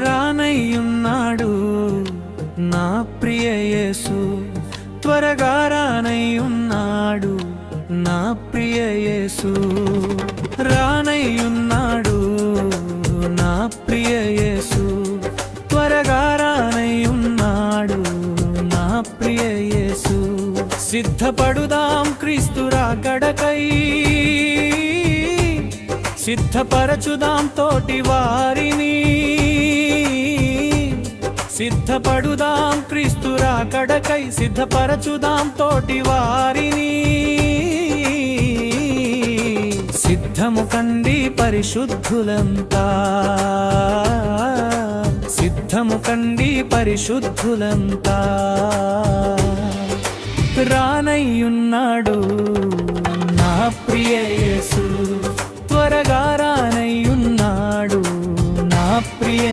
రానయ్యున్నాడు నా ప్రియ యేసు, త్వరగా రానయ్యున్నాడు నా ప్రియ యేసు. రానయ్యున్నాడు నా ప్రియ యేసు, త్వరగా రానయ్యున్నాడు నా ప్రియ యేసు. సిద్ధపడుదాం క్రీస్తు రాకడకై, సిద్ధపరచుదాం తోటి వారిని. సిద్ధపడుదాం క్రీస్తు రాకడకై, సిద్ధపరచుదాం తోటి వారిని. సిద్ధము కండి పరిశుద్ధులంతా, సిద్ధము కండి పరిశుద్ధులంతా. రానయ్యున్నాడు నా ప్రియ యేసు, త్వరగా రానయ్యున్నాడు నా ప్రియ